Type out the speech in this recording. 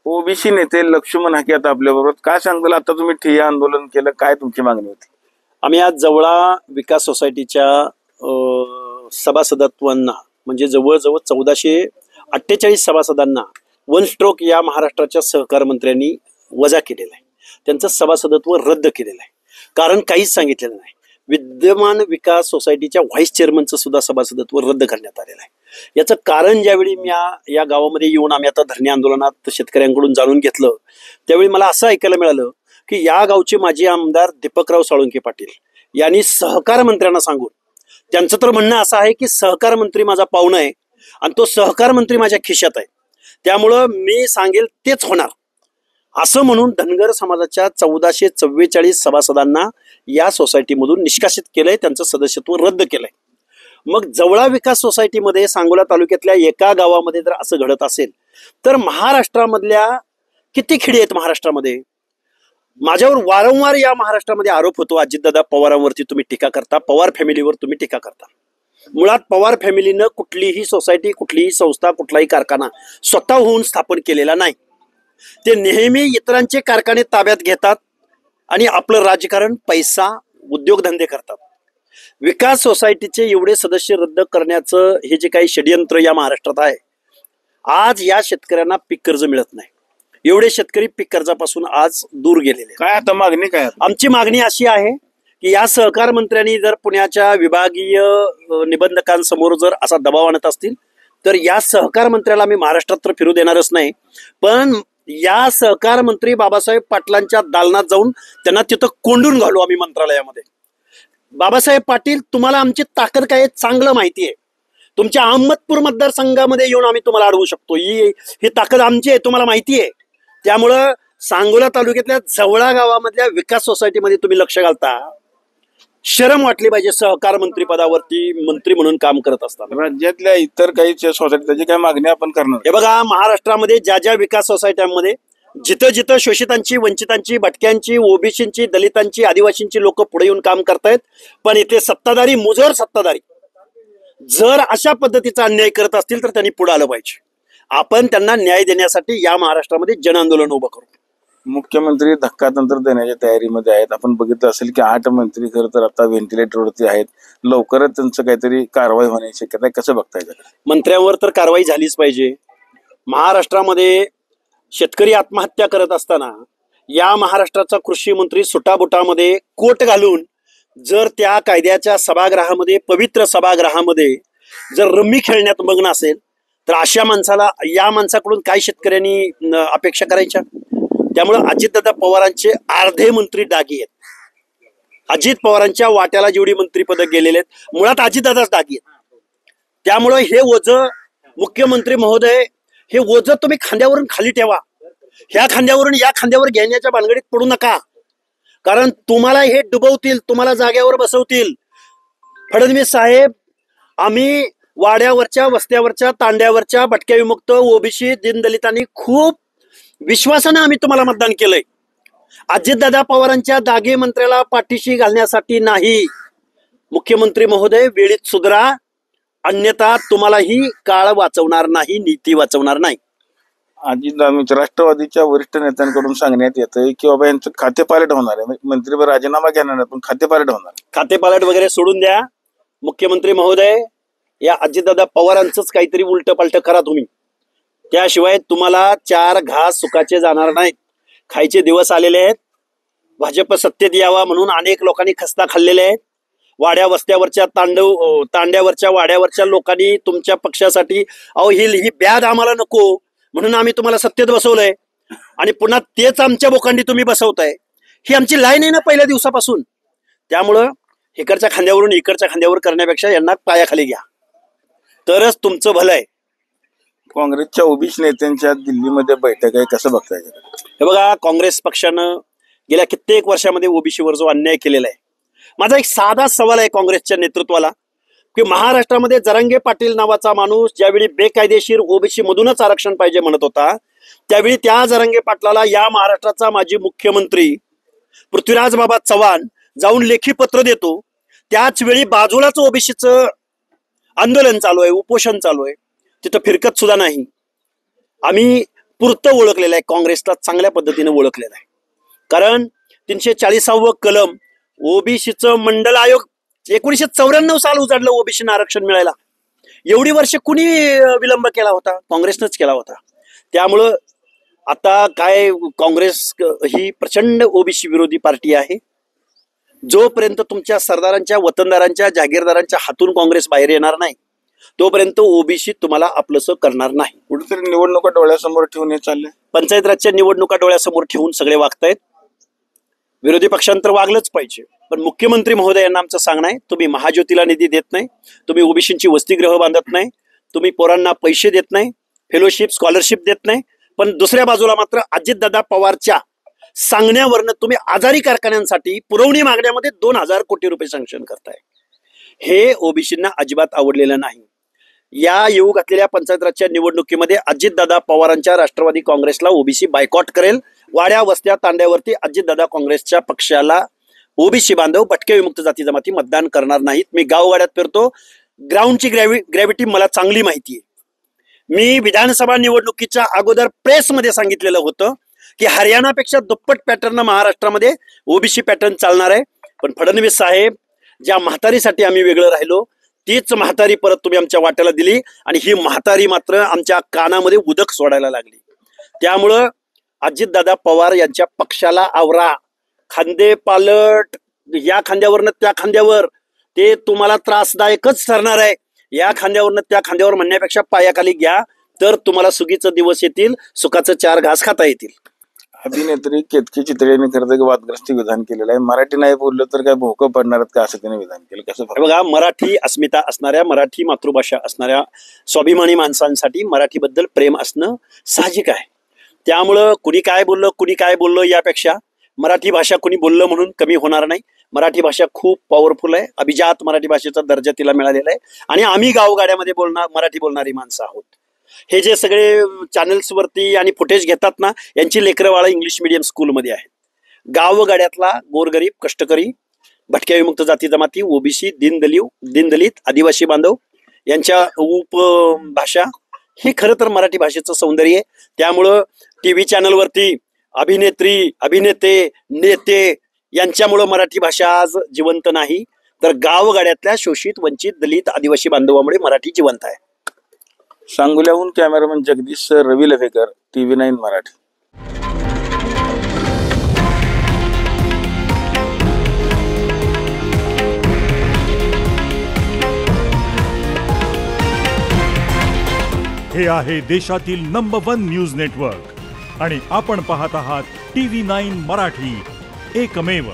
OBC नेते लक्ष्मण हाके आता आपल्या बरोबर काय सांगताल? आता तुम्ही ठिय्या आंदोलन केलं, काय तुमची मागणी होती? आम्ही आज जवळा विकास सोसायटीच्या सभासदत्वांना म्हणजे जवळजवळ 1448 सभासदांना वन स्ट्रोक या महाराष्ट्राच्या सहकार मंत्र्यांनी वजा केलेलं आहे. त्यांचं सभासदत्व रद्द केलेलं आहे. कारण काहीच सांगितलेलं नाही. विद्यमान विकास सोसायटीच्या व्हाईस चेअरमनचं सुद्धा सभासदत्व रद्द करण्यात आलेलं आहे. याचं कारण ज्यावेळी मी या गावामध्ये येऊन आम्ही आता धरणे आंदोलनात शेतकऱ्यांकडून जाणून घेतलं, त्यावेळी मला असं ऐकायला मिळालं की या गावचे माजी आमदार दीपकराव साळुंखे पाटील यांनी सहकार मंत्र्यांना सांगून, त्यांचं तर म्हणणं असं आहे की सहकार मंत्री माझा पाहुणा आहे आणि तो सहकार मंत्री माझ्या खिशात आहे, त्यामुळं मी सांगेल तेच होणार, असं म्हणून धनगर समाजाच्या 1444 सभासदांना या सोसायटीमधून निष्कासित केलंय, त्यांचं सदस्यत्व रद्द केलंय. मग जवळा विकास सोसायटीमध्ये सांगोला तालुक्यातल्या एका गावामध्ये जर असं घडत असेल तर महाराष्ट्रामधल्या किती खेडी आहेत महाराष्ट्रामध्ये? माझ्यावर वारंवार या महाराष्ट्रामध्ये आरोप होतो, अजितदादा पवारांवरती तुम्ही टीका करता, पवार फॅमिलीवर तुम्ही टीका करता. मुळात पवार फॅमिलीनं कुठलीही सोसायटी, कुठलीही संस्था, कुठलाही कारखाना स्वतःहून स्थापन केलेला नाही. ते नेहमी इतरांचे कारखाने ताब्यात घेतात आणि आपलं राजकारण, पैसा, उद्योगधंदे करतात. विकास सोसायटीचे एवढे सदस्य रद्द करण्याचं हे जे काही षडयंत्र या महाराष्ट्रात आहे, आज या शेतकऱ्यांना पीक कर्ज मिळत नाही. एवढे शेतकरी पीक कर्जापासून आज दूर गेलेले. काय आता मागणी काय? आमची मागणी अशी आहे की या सहकार मंत्र्यांनी जर पुण्याच्या विभागीय निबंधकांसमोर जर असा दबाव आणत असतील तर या सहकार मंत्र्याला आम्ही महाराष्ट्रात तर फिरू देणारच नाही, पण या सहकार मंत्री बाबासाहेब पाटलांच्या दालनात जाऊन त्यांना तिथं कोंडून घालू आम्ही मंत्रालयामध्ये. बाबासाहेब पाटील, तुम्हाला आमची ताकद काय चांगलं माहिती आहे. तुमच्या अहमदपूर मतदारसंघामध्ये येऊन आम्ही तुम्हाला अडवू शकतो. ही ताकद आमची आहे, तुम्हाला माहिती आहे. त्यामुळं सांगोला तालुक्यातल्या जवळा गावामधल्या विकास सोसायटीमध्ये तुम्ही लक्ष घालता. शरम वाटली पाहिजे सहकार मंत्री पदावरती मंत्री म्हणून काम करत असताना. राज्यातल्या इतर काही सोसायटी त्याची काय मागणी आपण करणार? हे बघा, महाराष्ट्रामध्ये ज्या ज्या विकास सोसायट्यांमध्ये जिथं जिथं शोषितांची, वंचितांची, भटक्यांची, ओबीसींची, दलितांची, आदिवासींची लोक पुढे येऊन काम करतायत, पण इथे सत्ताधारी, मुजोर सत्ताधारी जर अशा पद्धतीचा अन्याय करत असतील तर त्यांनी पुढे आलं पाहिजे. आपण त्यांना न्याय देण्यासाठी या महाराष्ट्रामध्ये जन आंदोलन उभं करू. मुख्यमंत्री धक्कातंत्र देण्याच्या तयारीमध्ये आहेत. आपण बघितलं असेल की 8 मंत्री खरं तर आता व्हेंटिलेटरवरती आहेत. लवकरच त्यांचं काहीतरी कारवाई होण्याची शक्यता आहे. कसं बघताय? मंत्र्यांवर तर कारवाई झालीच पाहिजे. महाराष्ट्रामध्ये शेतकरी आत्महत्या करत असताना या महाराष्ट्राचा कृषी मंत्री सुटाबुटामध्ये कोट घालून जर त्या कायद्याच्या सभागृहामध्ये, पवित्र सभागृहामध्ये जर रम्मी खेळण्यात मग्न असेल तर अशा माणसाला, या माणसाकडून काय शेतकऱ्यांनी अपेक्षा करायच्या? त्यामुळे अजितदादा पवारांचे अर्धे मंत्री डागी आहेत. अजित पवारांच्या वाट्याला जेवढी मंत्रीपद गेलेले आहेत, मुळात अजितदादाच डागी आहेत. त्यामुळे हे ओझं, मुख्यमंत्री महोदय, हे ओझं तुम्ही खांद्यावरून खाली ठेवा. ह्या खांद्यावरून या खांद्यावर घेण्याच्या भानगडीत पडू नका, कारण तुम्हाला हे डुबवतील, तुम्हाला जाग्यावर बसवतील. फडणवीस साहेब, आम्ही वाड्यावरच्या, वस्त्यावरच्या, तांड्यावरच्या, भटक्या विमुक्त, ओबीसी, दीनदलितांनी खूप विश्वासानं आम्ही तुम्हाला मतदान केलंय. अजितदादा पवारांच्या दागे मंत्र्याला पाठीशी घालण्यासाठी नाही. मुख्यमंत्री महोदय, वेळीत सुधरा, अन्यथा तुम्हाला ही काळ वाचवणार नाही, नीती वाचवणार नाही. अजितदादा, राष्ट्रवादीच्या वरिष्ठ नेत्यांकडून सांगण्यात येतंय की बाबा यांचं खातेपालट होणार आहे. मंत्री राजीनामा घेणार नाही, पण खातेपालट होणार. खातेपालट वगैरे सोडून द्या. मुख्यमंत्री महोदय, या अजितदादा पवारांचंच काहीतरी उलट पालट करा तुम्ही. त्याशिवाय तुम्हाला 4 घास सुखाचे जाणार नाहीत. खायचे दिवस आलेले आहेत. भाजप सत्तेत यावा म्हणून अनेक लोकांनी खस्ता खाल्लेले आहेत. वाड्या वस्त्यावरच्या, तांड्यावरच्या, वाड्यावरच्या लोकांनी तुमच्या पक्षासाठी, अहो ही ब्याद आम्हाला नको म्हणून आम्ही तुम्हाला सत्तेत बसवलंय आणि पुन्हा तेच आमच्या बोकांडी तुम्ही बसवताय. ही आमची लाईन आहे ना पहिल्या दिवसापासून. त्यामुळं इकडच्या खांद्यावरून इकडच्या खांद्यावर करण्यापेक्षा यांना पायाखाली घ्या, तरच तुमचं भलं आहे. काँग्रेसच्या ओबीसी नेत्यांच्या दिल्लीमध्ये बैठक आहे, कसं बघताय? हे बघा, काँग्रेस पक्षानं गेल्या कित्येक वर्षामध्ये ओबीसीवर जो अन्याय केलेला आहे, माझा एक साधा सवाल आहे काँग्रेसच्या नेतृत्वाला की महाराष्ट्रामध्ये जरांगे पाटील नावाचा माणूस ज्यावेळी बेकायदेशीर ओबीसी मधूनच आरक्षण पाहिजे म्हणत होता, त्यावेळी त्या जरांगे पाटलाला या महाराष्ट्राचा माजी मुख्यमंत्री पृथ्वीराज बाबा चव्हाण जाऊन लेखी पत्र देतो. त्याच वेळी बाजूलाच ओबीसीचं आंदोलन चालू आहे, उपोषण चालू आहे, तिथं फिरकत सुद्धा नाही. आम्ही पुरतं ओळखलेलं आहे, काँग्रेसला चांगल्या पद्धतीने ओळखलेलं आहे. कारण 340व कलम ओबीसीचं मंडल आयोग 1994 साल उजाडलं ओबीसीनं आरक्षण मिळायला. एवढी वर्ष कुणी विलंब केला होता? काँग्रेसनंच केला होता. त्यामुळं आता काय, काँग्रेस ही प्रचंड ओबीसी विरोधी पार्टी आहे. जोपर्यंत तुमच्या सरदारांच्या, वतनदारांच्या, जागीरदारांच्या हातून काँग्रेस बाहेर येणार नाही तोपर्यंत ओबीसी तुम्हाला आपलंसं करणार नाही. कुठेतरी निवडणुका डोळ्यासमोर ठेवून हे चाललंय. पंचायत राजच्या निवडणुका डोळ्यासमोर ठेवून सगळे वागतायत. विरोधी पक्षांतर वागलंच पाहिजे, पण मुख्यमंत्री महोदयांना आमचं सांगणं आहे, तुम्ही महाज्योतीला निधी देत नाही, तुम्ही ओबीसींची वसतिगृह बांधत नाही, तुम्ही पोरांना पैसे देत नाही, फेलोशिप, स्कॉलरशिप देत नाही, पण दुसऱ्या बाजूला मात्र अजितदादा पवारच्या सांगण्यावरनं तुम्ही आजारी कारखान्यांसाठी पुरवणी मागण्यामध्ये 2000 कोटी रुपये सँक्शन करताय. हे ओबीसींना अजिबात आवडलेलं नाही. या येऊ घातलेल्या पंचायत राजच्या निवडणुकीमध्ये अजितदादा पवारांच्या राष्ट्रवादी काँग्रेसला ओबीसी बायकॉट करेल. वाड्या वस्त्या तांड्यावरती अजितदादा काँग्रेसच्या पक्षाला ओबीसी बांधव, भटक्या विमुक्त जाती जमाती मतदान करणार नाहीत. मी गावगाड्यात फिरतो, ग्राउंडची ग्रॅव्हिटी मला चांगली माहिती आहे. मी विधानसभा निवडणुकीच्या अगोदर प्रेसमध्ये सांगितलेलं होतं की हरियाणापेक्षा दुप्पट पॅटर्न महाराष्ट्रामध्ये ओबीसी पॅटर्न चालणार आहे. पण फडणवीस साहेब, ज्या म्हातारीसाठी आम्ही वेगळं राहिलो तीच म्हातारी परत तुम्ही आमच्या वाट्याला दिली आणि ही म्हातारी मात्र आमच्या कानामध्ये उदक सोडायला लागली. त्यामुळं अजितदादा पवार यांच्या पक्षाला आवरा. खांदे पालट, या खांद्यावरनं त्या खांद्यावर, ते तुम्हाला त्रासदायकच ठरणार आहे. या खांद्यावरनं त्या खांद्यावर म्हणण्यापेक्षा पायाखाली घ्या, तर तुम्हाला सुगीचं दिवस येतील, सुखाचं 4 घास खाता येतील. अभिनेत्री केतकी चितळे यांनी खरं तर वादग्रस्त विधान केलेलं आहे. मराठी नाही बोललं तर काय भोकं पडणार का, असं त्याने विधान केलं. कसं बघा, मराठी अस्मिता असणाऱ्या, मराठी मातृभाषा असणाऱ्या स्वाभिमानी माणसांसाठी मराठीबद्दल प्रेम असणं साहजिक आहे. त्यामुळं कुणी काय बोललं यापेक्षा मराठी भाषा कुणी बोललं म्हणून कमी होणार नाही. मराठी भाषा खूप पॉवरफुल आहे. अभिजात मराठी भाषेचा दर्जा तिला मिळालेला आहे आणि आम्ही गावगाड्यामध्ये मराठी बोलणारी माणसं आहोत. हे जे सगळे चॅनल्सवरती आणि फुटेज घेतात ना, यांची लेकरवाळा इंग्लिश मिडियम स्कूलमध्ये आहेत. गावगाड्यातला गोरगरीब, कष्टकरी, भटक्या विमुक्त जाती जमाती, ओबीसी, दीनदलित, आदिवासी बांधव यांच्या उपभाषा हे खरं तर मराठी भाषेचं सौंदर्य आहे. त्यामुळं टीव्ही चॅनलवरती अभिनेत्री, अभिनेते, नेते यांच्यामुळं मराठी भाषा आज जिवंत नाही, तर गावगाड्यातल्या शोषित, वंचित, दलित, आदिवासी बांधवामुळे मराठी जिवंत आहे. सांगोल्याहून कॅमेरामन जगदीश रवी लवेकर, TV9 मराठी. हे आहे देशातील नंबर 1 न्यूज नेटवर्क आणि आपण पाहत आहात TV9 मराठी, एकमेव.